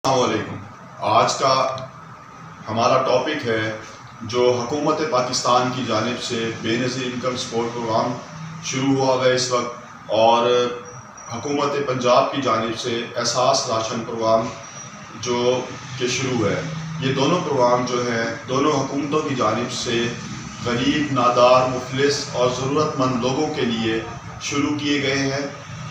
अस्सलामुअलैकुम। आज का हमारा टॉपिक है जो हुकूमत पाकिस्तान की जानिब से बेनज़ीर इनकम सपोर्ट प्रोग्राम शुरू हुआ है इस वक्त, और हुकूमत पंजाब की जानिब से एहसास राशन प्रोग्राम जो कि शुरू है। ये दोनों प्रोग्राम जो है दोनों हुकूमतों की जानिब से गरीब, नादार, मुफलिस और ज़रूरतमंद लोगों के लिए शुरू किए गए हैं।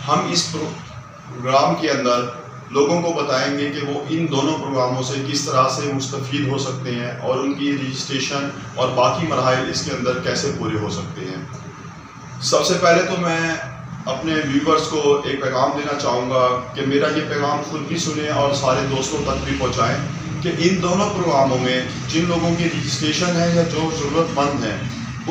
हम इस प्रोग्राम के अंदर लोगों को बताएंगे कि वो इन दोनों प्रोग्रामों से किस तरह से मुस्तफ़ीद हो सकते हैं और उनकी रजिस्ट्रेशन और बाकी मराहिल इसके अंदर कैसे पूरे हो सकते हैं। सबसे पहले तो मैं अपने व्यूवर्स को एक पैगाम देना चाहूँगा कि मेरा ये पैगाम खुद भी सुने और सारे दोस्तों तक भी पहुँचाएँ कि इन दोनों प्रोग्रामों में जिन लोगों की रजिस्ट्रेशन है या जो ज़रूरतमंद हैं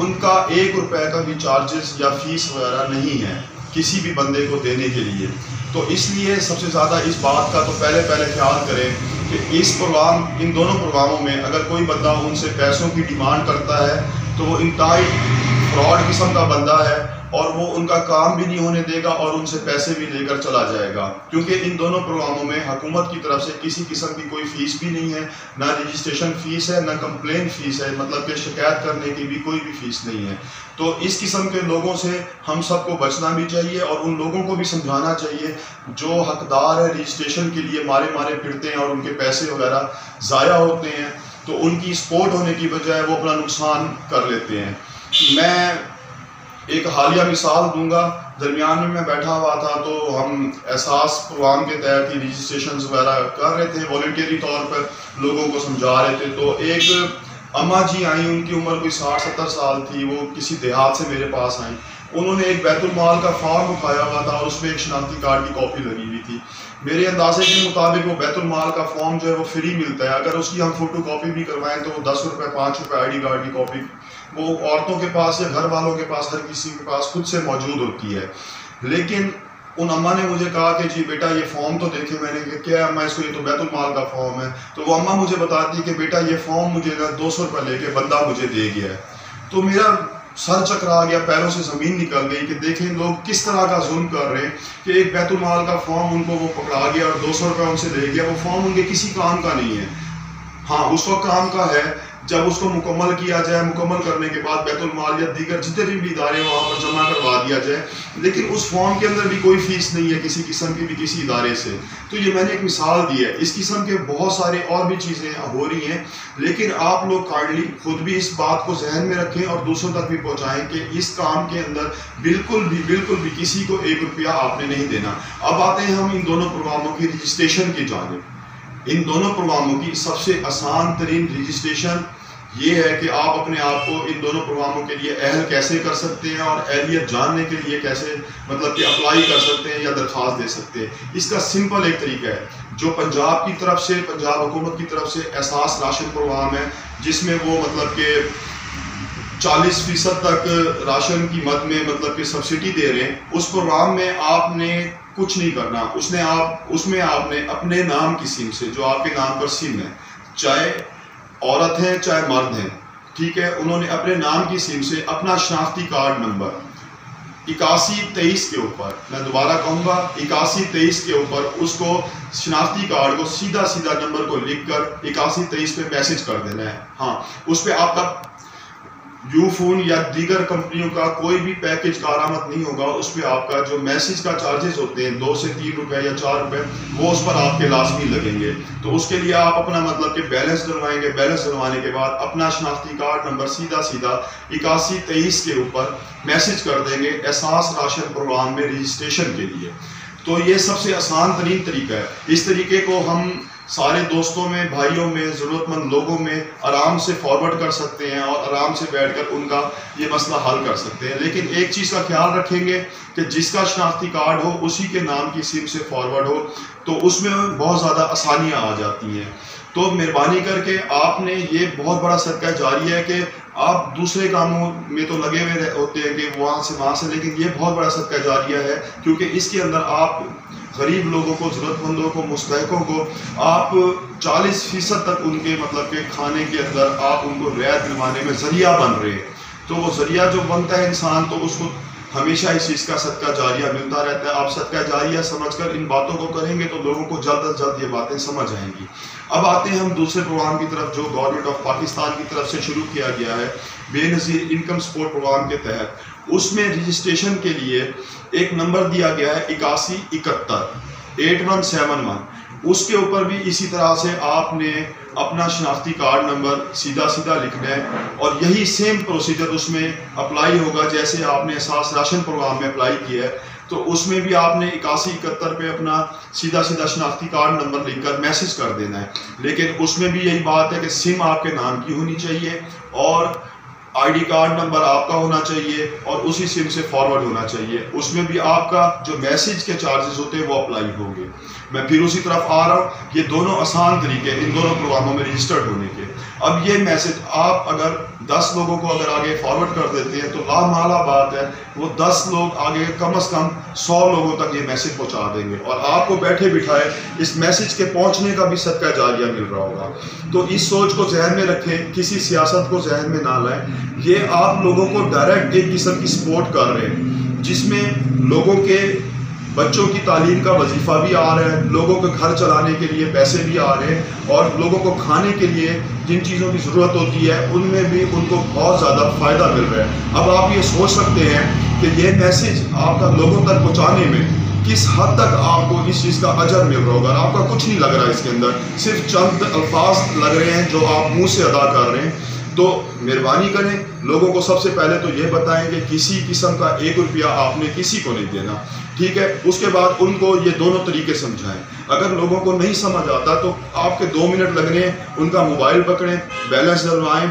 उनका 1 रुपये का भी चार्जेस या फ़ीस वगैरह नहीं है किसी भी बंदे को देने के लिए। तो इसलिए सबसे ज़्यादा इस बात का तो पहले ख्याल करें कि इन दोनों प्रोग्रामों में अगर कोई बंदा उनसे पैसों की डिमांड करता है तो वो इंतहाई फ्रॉड किस्म का बंदा है और वो उनका काम भी नहीं होने देगा और उनसे पैसे भी लेकर चला जाएगा, क्योंकि इन दोनों प्रोग्रामों में हुकूमत की तरफ से किसी किस्म की कोई फ़ीस भी नहीं है, ना रजिस्ट्रेशन फ़ीस है, ना कंप्लेन फ़ीस है, मतलब कि शिकायत करने की भी कोई भी फ़ीस नहीं है। तो इस किस्म के लोगों से हम सबको बचना भी चाहिए और उन लोगों को भी समझाना चाहिए जो हकदार है रजिस्ट्रेशन के लिए मारे फिरते हैं और उनके पैसे वगैरह ज़ाया होते हैं, तो उनकी सपोर्ट होने की बजाय वो अपना नुकसान कर लेते हैं। मैं एक हालिया मिसाल दूंगा। दरमियान में मैं बैठा हुआ था तो हम एहसास प्रोग्राम के तहत ही रजिस्ट्रेशन वगैरह कर रहे थे, वॉलंटियरी तौर पर लोगों को समझा रहे थे। तो एक अम्मा जी आई, उनकी उम्र कोई 60-70 साल थी, वो किसी देहात से मेरे पास आई। उन्होंने एक बैतुल माल का फॉर्म उठाया हुआ था और उसमें एक शनाख्ती कार्ड की कॉपी लगी हुई थी। मेरे अंदाजे के मुताबिक वो बैतुल माल का फॉर्म जो है वो फ्री मिलता है, अगर उसकी हम फ़ोटो कॉपी भी करवाएं तो 10 रुपये 5 रुपये ID कार्ड की कॉपी वो औरतों के पास या घर वालों के पास, हर किसी के पास खुद से मौजूद होती है। लेकिन उन अम्मा ने मुझे कहा कि जी बेटा ये फॉर्म तो देखे। मैंने कहा क्या अम्मा, इसको ये तो बैतुल माल का फॉर्म है। तो वो अम्मा मुझे बताती कि बेटा ये फॉर्म मुझे 200 रुपये लेके बंदा मुझे दे गया है। तो मेरा सर चकरा गया, पैरों से ज़मीन निकल गई कि देखें लोग किस तरह का जुल्म कर रहे हैं कि एक बैतुल माल का फॉर्म उनको वो पकड़ा गया और 200 रुपये उनसे ले गया। वो फॉर्म उनके किसी काम का नहीं है। हाँ, उस वक्त काम का है जब उसको मुकम्मल किया जाए, मुकम्मल करने के बाद बैतुल माल या दीगर जितने भी इदारे वहाँ पर जमा करवा दिया जाए, लेकिन उस फॉर्म के अंदर भी कोई फ़ीस नहीं है किसी किस्म की भी किसी इदारे से। तो ये मैंने एक मिसाल दी है। इस किस्म के बहुत सारे और भी चीज़ें हो रही हैं, लेकिन आप लोग काइंडली खुद भी इस बात को जहन में रखें और दूसरों तक भी पहुँचाएँ कि इस काम के अंदर बिल्कुल भी किसी को 1 रुपया आपने नहीं देना। अब आते हैं हम इन दोनों प्रोग्रामों की रजिस्ट्रेशन की जानिब। इन दोनों प्रोग्रामों की सबसे आसान तरीन रजिस्ट्रेशन ये है कि आप अपने आप को इन दोनों प्रोग्रामों के लिए अहल कैसे कर सकते हैं और अहलियत जानने के लिए कैसे मतलब कि अप्लाई कर सकते हैं या दरख्वास्त दे सकते हैं। इसका सिंपल एक तरीका है जो पंजाब की तरफ से, पंजाब हुकूमत की तरफ से एहसास राशन प्रोग्राम है, जिसमें वो मतलब कि 40% तक राशन की मद में मतलब कि सब्सिडी दे रहे हैं। उस प्रोग्राम में आपने कुछ नहीं करना। उसमें आपने अपने नाम की सिम से, जो आपके नाम पर सिम है, चाहे औरत है चाहे मर्द है, ठीक है, उन्होंने अपने नाम की सिम से अपना शनाख्ती कार्ड नंबर 8123 के ऊपर, मैं दोबारा कहूँगा 8123 के ऊपर उसको शनाख्ती कार्ड को सीधा नंबर को लिखकर 8123 पे मैसेज कर देना है। हाँ, उस पर आपका यूफोन या दीगर कंपनियों का कोई भी पैकेज कारामद नहीं होगा। उस पर आपका जो मैसेज का चार्जेस होते हैं 2 से 3 रुपये या 4 रुपये, वो उस पर आपके लाजमी लगेंगे। तो उसके लिए आप अपना मतलब कि बैलेंस डलवाएंगे। बैलेंस डलवाने के बाद अपना शनाख्ती कार्ड नंबर सीधा 8123 के ऊपर मैसेज कर देंगे एहसास राशन प्रोग्राम में रजिस्ट्रेशन के लिए। तो ये सबसे आसान तरीन तरीका है। इस तरीके को हम सारे दोस्तों में, भाइयों में, ज़रूरतमंद लोगों में आराम से फॉरवर्ड कर सकते हैं और आराम से बैठकर उनका ये मसला हल कर सकते हैं। लेकिन एक चीज़ का ख्याल रखेंगे कि जिसका शनाख्ती कार्ड हो उसी के नाम की सिम से फॉरवर्ड हो, तो उसमें बहुत ज़्यादा आसानियाँ आ जाती हैं। तो मेहरबानी करके आपने ये बहुत बड़ा सदका जारी है कि आप दूसरे कामों में तो लगे हुए होते हैं कि वहाँ से, लेकिन ये बहुत बड़ा सदका जारिया है क्योंकि इसके अंदर आप गरीब लोगों को, ज़रूरतमंदों को, मुस्तहिकों को आप 40% तक उनके मतलब के खाने के अंदर आप उनको रियायत दिलवाने में ज़रिया बन रहे हैं। तो वो ज़रिया जो बनता है इंसान, तो उसको हमेशा इस चीज़ का सदका जारिया मिलता रहता है। आप सदका जारिया समझकर इन बातों को करेंगे तो लोगों को जल्द अज जल्द ये बातें समझ आएंगी। अब आते हैं हम दूसरे प्रोग्राम की तरफ, जो गवर्नमेंट ऑफ पाकिस्तान की तरफ से शुरू किया गया है बेनज़ीर इनकम सपोर्ट प्रोग्राम के तहत। उसमें रजिस्ट्रेशन के लिए एक नंबर दिया गया है 8171 उसके ऊपर भी इसी तरह से आपने अपना शनाख्ती कार्ड नंबर सीधा सीधा लिखना है और यही सेम प्रोसीजर उसमें अप्लाई होगा जैसे आपने एहसास राशन प्रोग्राम में अप्लाई किया है। तो उसमें भी आपने 8171 पे अपना सीधा सीधा शनाख्ती कार्ड नंबर लिखकर मैसेज कर देना है। लेकिन उसमें भी यही बात है कि सिम आपके नाम की होनी चाहिए और आईडी कार्ड नंबर आपका होना चाहिए और उसी सिम से फॉरवर्ड होना चाहिए। उसमें भी आपका जो मैसेज के चार्जेस होते हैं वो अप्लाई होंगे। मैं फिर उसी तरफ आ रहा हूँ, ये दोनों आसान तरीके इन दोनों प्रोग्रामों में रजिस्टर्ड होने के। अब ये मैसेज आप अगर 10 लोगों को अगर आगे फॉरवर्ड कर देते हैं तो लामाला बात है वो 10 लोग आगे कम से कम 100 लोगों तक ये मैसेज पहुंचा देंगे और आपको बैठे बिठाए इस मैसेज के पहुंचने का भी सदका जारिया मिल रहा होगा। तो इस सोच को जहन में रखें, किसी सियासत को जहन में ना लाएं। ये आप लोगों को डायरेक्ट एक किस्म की सपोर्ट कर रहे हैं जिसमें लोगों के बच्चों की तालीम का वजीफ़ा भी आ रहा है, लोगों के घर चलाने के लिए पैसे भी आ रहे हैं और लोगों को खाने के लिए जिन चीज़ों की ज़रूरत होती है उनमें भी उनको बहुत ज़्यादा फ़ायदा मिल रहा है। अब आप ये सोच सकते हैं कि ये मैसेज आपका लोगों तक पहुँचाने में किस हद तक आपको इस चीज़ का अजर मिल रहा होगा। आपका कुछ नहीं लग रहा है इसके अंदर, सिर्फ चंद अल्फाज लग रहे हैं जो आप मुँह से अदा कर रहे हैं। तो मेहरबानी करें, लोगों को सबसे पहले तो ये बताएं कि किसी किस्म का 1 रुपया आपने किसी को नहीं देना, ठीक है। उसके बाद उनको ये दोनों तरीके समझाएं। अगर लोगों को नहीं समझ आता तो आपके 2 मिनट लगने, उनका मोबाइल पकड़ें, बैलेंस डलवाएं,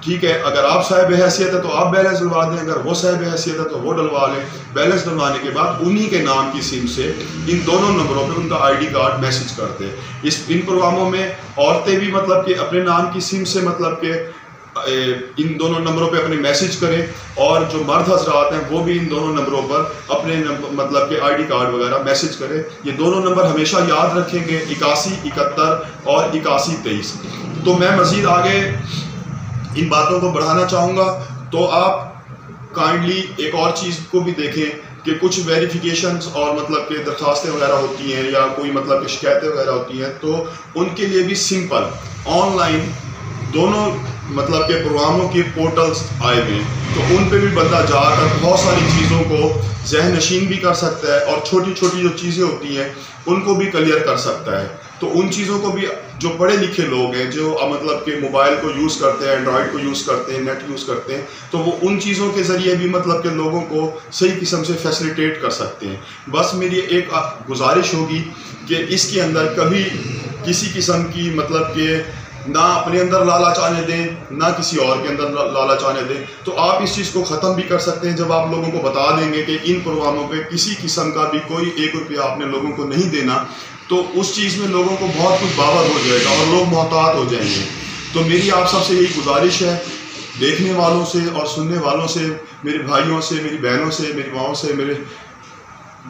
ठीक है। अगर आप साहिब हैसियत है तो आप बैलेंस डलवा दें, अगर वो साहिब हैसियत है तो वो डलवा लें। बैलेंस डलवाने के बाद उन्हीं के नाम की सिम से इन दोनों नंबरों पे उनका आईडी कार्ड मैसेज कर दें। इन प्रोग्रामों में औरतें भी मतलब कि अपने नाम की सिम से मतलब कि इन दोनों नंबरों पे अपने मैसेज करें और जो मर्द हजरात हैं वो भी इन दोनों नंबरों पर अपने मतलब के आईडी कार्ड वगैरह मैसेज करें। ये दोनों नंबर हमेशा याद रखेंगे, 8171 और 8123। तो मैं मज़ीद आगे इन बातों को बढ़ाना चाहूँगा तो आप काइंडली एक और चीज़ को भी देखें कि कुछ वेरिफिकेशंस और मतलब के दरख्वास्तें वगैरह होती हैं या कोई मतलब की शिकायतें वगैरह होती हैं तो उनके लिए भी सिंपल ऑनलाइन दोनों मतलब के प्रोग्रामों के पोर्टल्स आए हुए, तो उन पे भी बंदा जाकर बहुत सारी चीज़ों को जहन नशीन भी कर सकता है और छोटी छोटी जो चीज़ें होती हैं उनको भी क्लियर कर सकता है। तो उन चीज़ों को भी जो पढ़े लिखे लोग हैं जो मतलब के मोबाइल को यूज़ करते हैं, एंड्रॉयड को यूज़ करते हैं, नेट यूज़ करते हैं, तो वो उन चीज़ों के ज़रिए भी मतलब के लोगों को सही किस्म से फैसिलिटेट कर सकते हैं। बस मेरी एक गुजारिश होगी कि इसके अंदर कभी किसी किस्म की मतलब के ना अपने अंदर लालच आने दें ना किसी और के अंदर लालच आने दें। तो आप इस चीज़ को ख़त्म भी कर सकते हैं जब आप लोगों को बता देंगे कि इन प्रोग्रामों पे किसी किस्म का भी कोई 1 रुपया आपने लोगों को नहीं देना, तो उस चीज़ में लोगों को बहुत कुछ बावर हो जाएगा और लोग मोहतात हो जाएंगे। तो मेरी आप सबसे यही गुजारिश है, देखने वालों से और सुनने वालों से, मेरे भाइयों से, मेरी बहनों से, मेरी माओं से, मेरे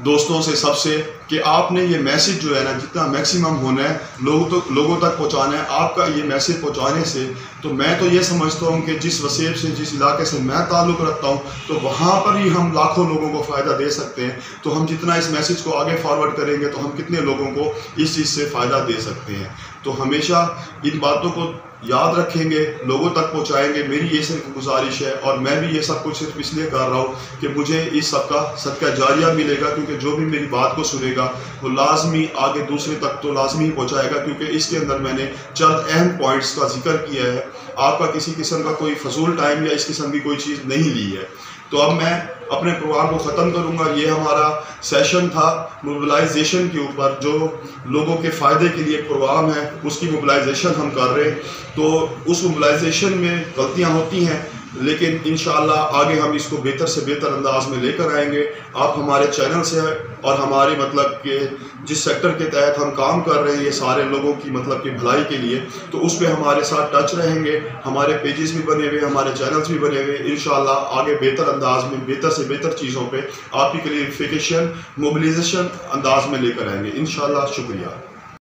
दोस्तों से, सबसे, कि आपने ये मैसेज जो है ना जितना मैक्सिमम होना है लोगों तक पहुंचाना है। आपका ये मैसेज पहुंचाने से तो मैं तो ये समझता हूँ कि जिस वसीब से, जिस इलाके से मैं ताल्लुक़ रखता हूँ, तो वहाँ पर ही हम लाखों लोगों को फ़ायदा दे सकते हैं। तो हम जितना इस मैसेज को आगे फॉरवर्ड करेंगे तो हम कितने लोगों को इस चीज़ से फ़ायदा दे सकते हैं। तो हमेशा इन बातों को याद रखेंगे, लोगों तक पहुंचाएंगे, मेरी ये सिर्फ गुजारिश है। और मैं भी ये सब कुछ सिर्फ इसलिए कर रहा हूँ कि मुझे इस सब का सदका जारिया मिलेगा, क्योंकि जो भी मेरी बात को सुनेगा वो लाजमी आगे दूसरे तक तो लाजमी ही पहुँचाएगा, क्योंकि इसके अंदर मैंने चंद अहम पॉइंट्स का जिक्र किया है। आपका किसी किस्म का कोई फजूल टाइम या इस किस्म की कोई चीज़ नहीं ली है। तो अब मैं अपने प्रोग्राम को ख़त्म करूँगा। ये हमारा सेशन था मोबिलाइजेशन के ऊपर, जो लोगों के फ़ायदे के लिए एक प्रोग्राम है, उसकी मोबिलाइजेशन हम कर रहे हैं। तो उस मोबिलाइजेशन में गलतियाँ होती हैं, लेकिन इंशाअल्लाह आगे हम इसको बेहतर से बेहतर अंदाज में लेकर आएंगे। आप हमारे चैनल से और हमारे मतलब के जिस सेक्टर के तहत हम काम कर रहे हैं ये सारे लोगों की मतलब की भलाई के लिए, तो उस पर हमारे साथ टच रहेंगे। हमारे पेजेस भी बने हुए, हमारे चैनल्स भी बने हुए। इंशाअल्लाह आगे बेहतर अंदाज में बेहतर से बेहतर चीज़ों पे आपकी क्लियरिफिकेशन मोबिलाइजेशन अंदाज में लेकर आएंगे इंशाअल्लाह। शुक्रिया।